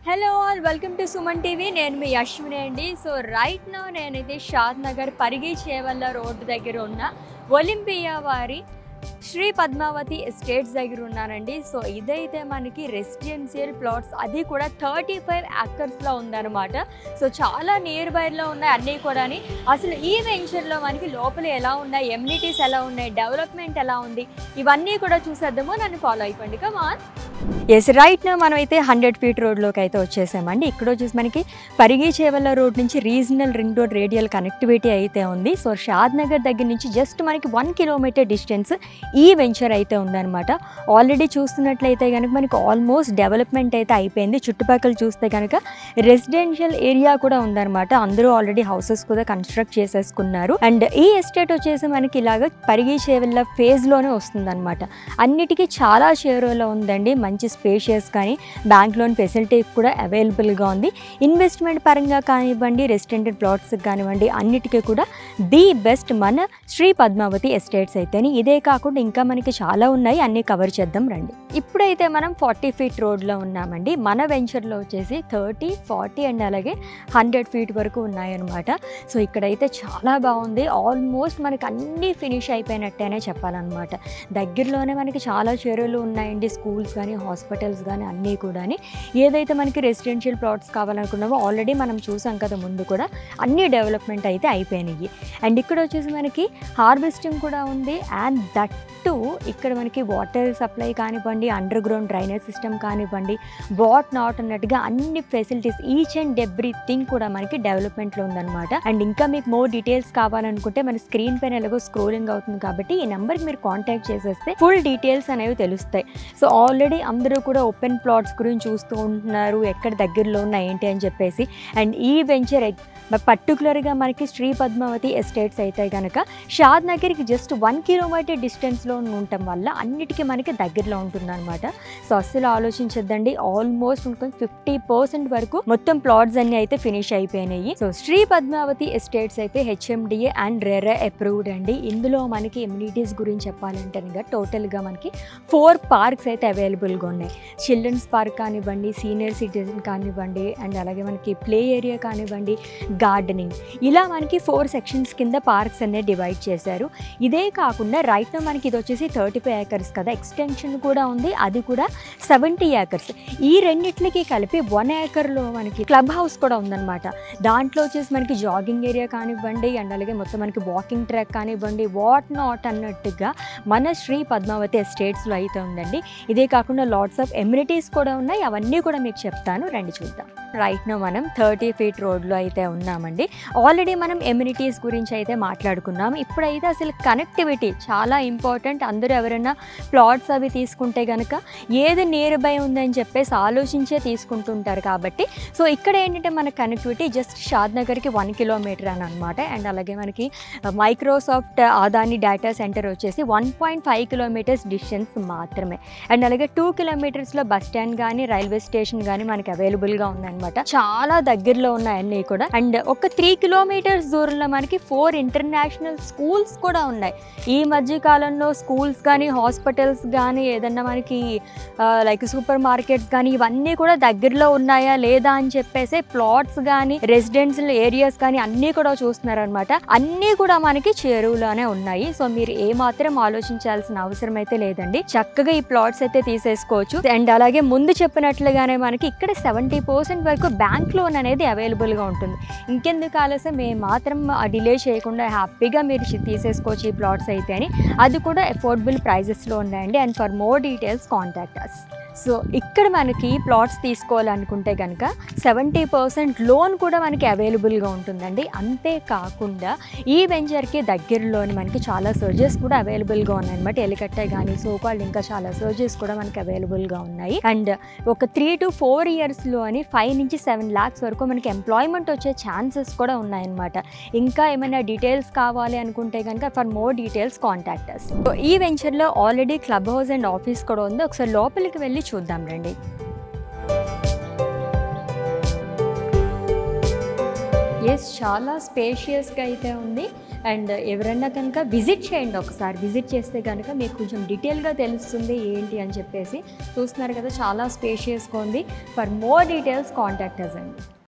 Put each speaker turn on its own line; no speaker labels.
Hello all welcome to Suman TV. నేను మీ అశ్విని అండి. So right now నేనైతే షాద్ నగర్ పరిగి చేవల్ల రోడ్డు దగ్గర ఉన్న ఒలింపియా వారి శ్రీ పద్మావతి ఎస్టేట్స్ దగ్గర ఉన్నానండి. సో ఇదైతే మనకి రెసిడెన్షియల్ ప్లాట్స్, అది కూడా 35 acres ఉందన్నమాట. సో చాలా నియర్ బైలో ఉన్నాయి అన్నీ కూడా. అసలు ఈ వెంచర్లో మనకి లోపల ఎలా ఉన్నాయి, ఎమ్యూనిటీస్ ఎలా ఉన్నాయి, డెవలప్మెంట్ ఎలా ఉంది, ఇవన్నీ కూడా చూసేద్దాము. నన్ను ఫాలో అయిపోండి. కమాన్. ఎస్, రైట్ నా మనం అయితే 100 feet రోడ్లోకి అయితే వచ్చేసామండి. ఇక్కడ వచ్చేసి మనకి పరిగి చేవల్ల రోడ్ నుంచి regional ring road radial connectivity అయితే ఉంది. సో షాద్ నగర్ దగ్గర నుంచి జస్ట్ మనకి 1 kilometer డిస్టెన్స్ ఈ వెంచర్ అయితే ఉందన్నమాట. ఆల్రెడీ చూస్తున్నట్లయితే కనుక మనకి ఆల్మోస్ట్ డెవలప్మెంట్ అయితే అయిపోయింది. చుట్టుపక్కల చూస్తే కనుక రెసిడెన్షియల్ ఏరియా కూడా ఉందన్నమాట. అందరూ ఆల్రెడీ హౌసెస్ కూడా కన్స్ట్రక్ట్ చేసేసుకున్నారు. అండ్ ఈ ఎస్టేట్ వచ్చేసి మనకి ఇలాగ పరిగి చేవల్ల ఫేజ్లోనే వస్తుందన్నమాట. అన్నిటికీ చాలా షేర్లో ఉందండి. మంచి స్పేషియస్ కానీ బ్యాంక్ లోన్ ఫెసిలిటీ కూడా అవైలబుల్గా ఉంది. ఇన్వెస్ట్మెంట్ పరంగా కానివ్వండి, రెసిడెంటల్ ప్లాట్స్ కానివ్వండి, అన్నిటికీ కూడా ది బెస్ట్ మన శ్రీ పద్మావతి ఎస్టేట్స్ అయితేనే. ఇదే కాకుండా ఇంకా మనకి చాలా ఉన్నాయి, అన్నీ కవర్ చేద్దాం రండి. ఇప్పుడైతే మనం 40 feet రోడ్లో ఉన్నామండి. మన వెంచర్లో వచ్చేసి 30, 40 అండ్ అలాగే 100 feet వరకు ఉన్నాయన్నమాట. సో ఇక్కడైతే చాలా బాగుంది. ఆల్మోస్ట్ మనకి అన్నీ ఫినిష్ అయిపోయినట్టేనే చెప్పాలన్నమాట. దగ్గరలోనే మనకి చాలా చెరువులు ఉన్నాయండి, స్కూల్స్ కానీ హాస్పిటల్స్ కానీ అన్నీ కూడా. ఏదైతే మనకి రెసిడెన్షియల్ ప్లాట్స్ కావాలనుకున్నామో ఆల్రెడీ మనం చూసాం కదా ముందు కూడా, అన్నీ డెవలప్మెంట్ అయితే అయిపోయినాయి. అండ్ ఇక్కడ వచ్చేసి మనకి హార్వెస్టింగ్ కూడా ఉంది. అండ్ దట్టు ఇక్కడ మనకి వాటర్ సప్లై కానివ్వండి, అండర్ గ్రౌండ్ డ్రైనేజ్ సిస్టమ్ కానివ్వండి, వాట్ నాట్ అన్నట్టుగా అన్ని ఫెసిలిటీస్ ఈచ్ అండ్ ఎవ్రీథింగ్ కూడా మనకి డెవలప్మెంట్లో ఉందన్నమాట. అండ్ ఇంకా మీకు మోర్ డీటెయిల్స్ కావాలనుకుంటే మన స్క్రీన్ పైన ఎలాగో స్క్రోలింగ్ అవుతుంది కాబట్టి ఈ నెంబర్కి మీరు కాంటాక్ట్ చేసేస్తే ఫుల్ డీటెయిల్స్ అనేవి తెలుస్తాయి. సో ఆల్రెడీ అందరూ కూడా ఓపెన్ ప్లాట్స్ గురించి చూస్తూ ఉంటున్నారు, ఎక్కడ దగ్గరలో ఉన్నాయి ఏంటి అని చెప్పేసి. అండ్ ఈ వెంచర్ పర్టికులర్గా మనకి శ్రీ పద్మావతి ఎస్టేట్స్ అయితే కనుక షాద్ నగర్కి జస్ట్ 1 kilometer డిస్టెన్స్లో ఉండటం వల్ల అన్నిటికీ మనకి దగ్గరలో ఉంటుందన్నమాట. సో అస్సలు ఆలోచించద్దండి. ఆల్మోస్ట్ 50% వరకు మొత్తం ప్లాట్స్ అన్ని అయితే ఫినిష్ అయిపోయినాయి. సో శ్రీ పద్మావతి ఎస్టేట్స్ అయితే HMDA అండ్ RERA అప్రూవ్డ్ అండి. ఇందులో మనకి ఎమ్యూనిటీస్ గురించి చెప్పాలంటే టోటల్గా మనకి 4 parks అయితే అవైలబుల్గా ఉన్నాయి. చిల్డ్రన్స్ పార్క్ కానివ్వండి, సీనియర్ సిటిజన్ కానివ్వండి, అండ్ అలాగే మనకి ప్లే ఏరియా కానివ్వండి, గార్డెనింగ్, ఇలా మనకి 4 sections కింద పార్క్స్ అనేది డివైడ్ చేశారు. ఇదే కాకుండా రైట్ నో మనకి ఇది వచ్చేసి 35 acres కదా, ఎక్స్టెన్షన్ కూడా ఉంది, అది కూడా 70 acres. ఈ రెండిట్లకి కలిపి 1 acreలో మనకి క్లబ్ హౌస్ కూడా ఉందన్నమాట. దాంట్లో వచ్చేసి మనకి జాగింగ్ ఏరియా కానివ్వండి, అండ్ అలాగే మొత్తం మనకి వాకింగ్ ట్రాక్ కానివ్వండి, వాట్ నాట్ అన్నట్టుగా మన శ్రీ పద్మావతి ఎస్టేట్స్లో అయితే ఉందండి. ఇదే కాకుండా లాట్స్ ఆఫ్ ఎమ్యూనిటీస్ కూడా ఉన్నాయి, అవన్నీ కూడా మీకు చెప్తాను, రండి చూద్దాం. రైట్ నో మనం 30 feet రోడ్లో అయితే ఉన్నామండి. ఆల్రెడీ మనం ఎమ్యూనిటీస్ గురించి అయితే మాట్లాడుకున్నాం. ఇప్పుడైతే అసలు కనెక్టివిటీ చాలా ఇంపార్టెంట్. అందరూ ఎవరైనా ప్లాట్స్ అవి తీసుకుంటే కనుక ఏది నియర్ బై ఉందని చెప్పేసి ఆలోచించే తీసుకుంటుంటారు కాబట్టి. సో ఇక్కడ ఏంటంటే మన కనెక్టివిటీ జస్ట్ షాద్ నగర్కి 1 kilometer అని అనమాట. అండ్ అలాగే మనకి మైక్రోసాఫ్ట్ అదాని డేటా సెంటర్ వచ్చేసి 1.5 kilometers డిస్టెన్స్ మాత్రమే. అండ్ అలాగే 2 kilometersలో బస్ స్టాండ్ కానీ రైల్వే స్టేషన్ కానీ మనకి అవైలబుల్గా ఉందన్నమాట. చాలా దగ్గరలో ఉన్నాయి అన్నీ కూడా. అండ్ ఒక 3 kilometers దూరంలో మనకి 4 international స్కూల్స్ కూడా ఉన్నాయి. ఈ మధ్య కాలంలో స్కూల్స్ కానీ, హాస్పిటల్స్ కానీ, ఏదన్నా మనకి లైక్ సూపర్ మార్కెట్స్ కానీ, ఇవన్నీ కూడా దగ్గరలో ఉన్నాయా లేదా అని చెప్పేసి ప్లాట్స్ కానీ, రెసిడెన్షియల్ ఏరియాస్ కానీ అన్నీ కూడా చూస్తున్నారనమాట. అన్నీ కూడా మనకి చెరువులోనే ఉన్నాయి. సో మీరు ఏమాత్రం ఆలోచించాల్సిన అవసరం అయితే లేదండి. చక్కగా ఈ ప్లాట్స్ అయితే తీసేసుకోవచ్చు. అండ్ అలాగే ముందు చెప్పినట్లుగానే మనకి ఇక్కడ 70% వరకు బ్యాంక్ లోన్ అనేది అవైలబుల్గా ఉంటుంది. ఇంకెందుకు ఆలస్యం, మేము మాత్రం డిలే చేయకుండా హ్యాపీగా మీరు తీసేసుకోవచ్చు ఈ ప్లాట్స్ అయితే అని. అది కూడా అఫోర్డబుల్ ప్రైజెస్లో ఉన్నాయండి. And for more details contact us. So ఇక్కడ మనకి ప్లాట్స్ తీసుకోవాలనుకుంటే కనుక 70% లోన్ కూడా మనకి అవైలబుల్గా ఉంటుందండి. అంతేకాకుండా ఈ వెంచర్కి దగ్గరలోని మనకి చాలా సర్జెస్ కూడా అవైలబుల్గా ఉన్నాయన్నమాట. ఎలికట్టే కానీ సోకాల్డ్ ఇంకా చాలా సర్జెస్ కూడా మనకి అవైలబుల్గా ఉన్నాయి. అండ్ ఒక 3 to 4 yearsలోని 5 నుంచి 7 lakhs వరకు మనకి ఎంప్లాయ్మెంట్ వచ్చే ఛాన్సెస్ కూడా ఉన్నాయన్నమాట. ఇంకా ఏమైనా డీటెయిల్స్ కావాలి అనుకుంటే కనుక for more details contact us. So ఈ వెంచర్లో already club house and office కూడా ఉంది. ఒకసారి లోపలికి వెళ్ళి చూద్దాం రండి. ఎస్, చాలా స్పేషియస్గా అయితే ఉంది. అండ్ ఎవరైనా కనుక విజిట్ చేయండి, ఒకసారి విజిట్ చేస్తే కనుక మీకు కొంచెం డీటెయిల్గా తెలుస్తుంది ఏంటి అని చెప్పేసి. చూస్తున్నారు కదా, చాలా స్పేషియస్గా ఉంది. For more details contact us అండి.